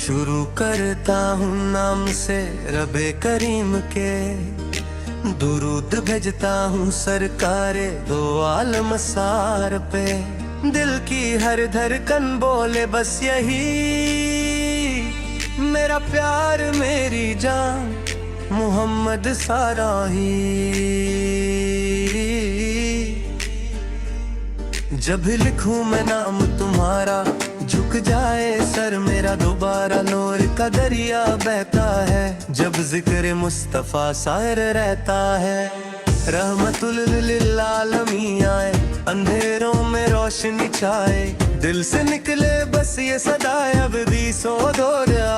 शुरू करता हूँ नाम से रबे करीम के, दुरूद भेजता हूँ सरकारे दो आलम सार पे। दिल की हर धड़कन बोले बस यही, मेरा प्यार मेरी जान मोहम्मद सारा ही। जब भी लिखूं मैं नाम तुम्हारा, झुक जाए सर मेरा दोबारा। नूर का दरिया बहता है जब जिक्र मुस्तफा सायर रहता है। रहमतुल लिल आलमीन आए, अंधेरों में रोशनी छाए। दिल से निकले बस ये सदा, अब दी सो दौरा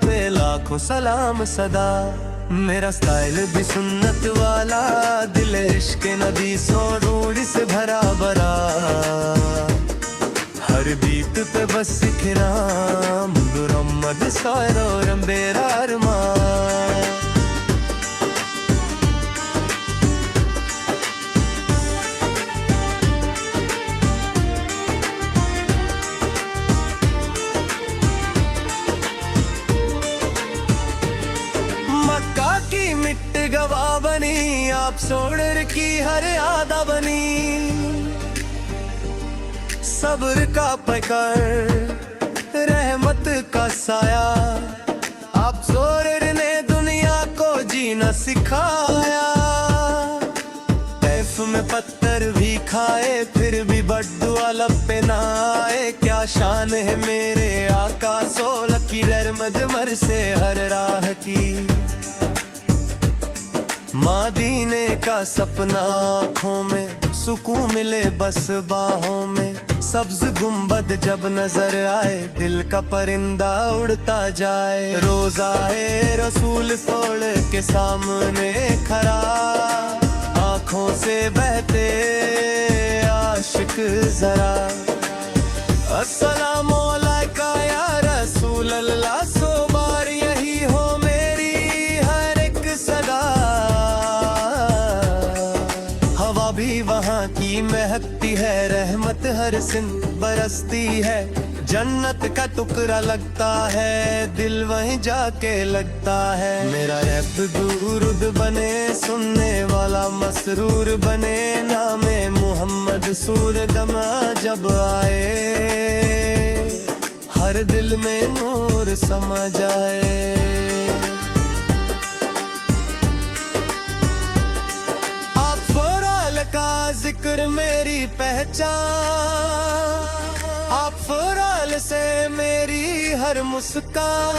पे लाखों सलाम सदा। मेरा स्टाइल भी सुन्नत वाला, दिल इश्क नबी सो रूढ़ से भरा भरा। हर बीत पे बस सिखना मोहम्मद सारो रंबेरा अरमान। मिट गवा बनी आप सोडर की हर आदा बनी। सब्र का पकड़ रहमत का साया, आप सोडर ने दुनिया को जीना सिखाया। तैफ में पत्थर भी खाए फिर भी बद्दुआ लब पे ना आए। क्या शान है मेरे आका, सोलह की रहमत मर से हर राह की। मदीने का सपना आँखों में, सुकून मिले बस बाहों में। सब्ज गुंबद जब नजर आए, दिल का परिंदा उड़ता जाए। रोज़ाए रसूल सोल के सामने खड़ा, आँखों से बहते आशिक जरा। अस्सलामु अलैका या रसूल अल्लाह, सो बार यही हो मेरी हर एक सदा। भी वहाँ की महकती है रहमत, हर सिन बरसती है। जन्नत का टुकड़ा लगता है, दिल वहीं जाके लगता है। मेरा रब दुरूद बने, सुनने वाला मसरूर बने। नामे मोहम्मद सूर दमा जब आए, हर दिल में नूर समा जाए। का जिक्र मेरी पहचान, आप फराल से मेरी हर मुस्कान।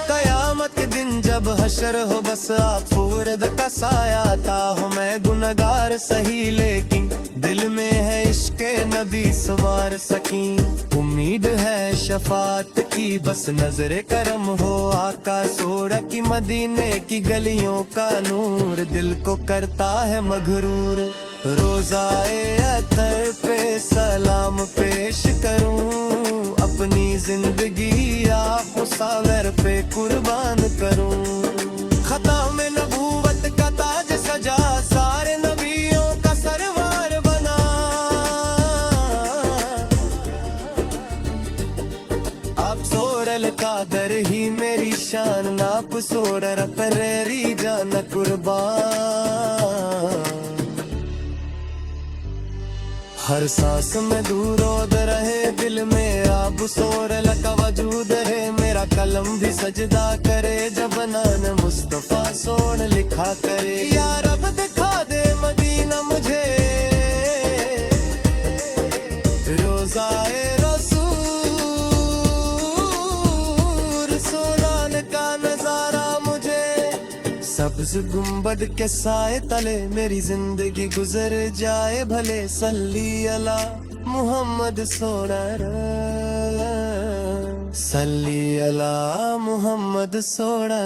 कयामत के दिन जब हशर हो बस आप फूरद का साया था। हूँ मैं गुनहगार सही लेकिन दिल में है इश्क नबी सवार सकी। उम्मीद है शफात की बस नजरे करम हो आका। सोरा की मदीने की गलियों का नूर दिल को करता है मगरूर। रोज़ाए अतर पे सलाम पेश करूं, अपनी जिंदगी आप मुसावर पे कुर्बान करूं। खता में नबूवत का ताज सजा, सारे नबियों का सरवार बना। आप सोरल का दर ही मेरी शान, नाप सोरर परेरी जान कुर्बान। हर सांस में दूरोद रहे, दिल में आप सोरल का वजूद है। मेरा कलम भी सजदा करे जब नान मुस्तफा सोन लिखा करे। या रब दिखा दे मदीना मुझे, रोज़ाए रसूल सोनान का नजारा मुझे। सब्ज गुंबद के साए तले मेरी जिंदगी गुजर जाए भले। सल्ली अला मुहम्मद सोना, सल्ली अला मुहम्मद सोना।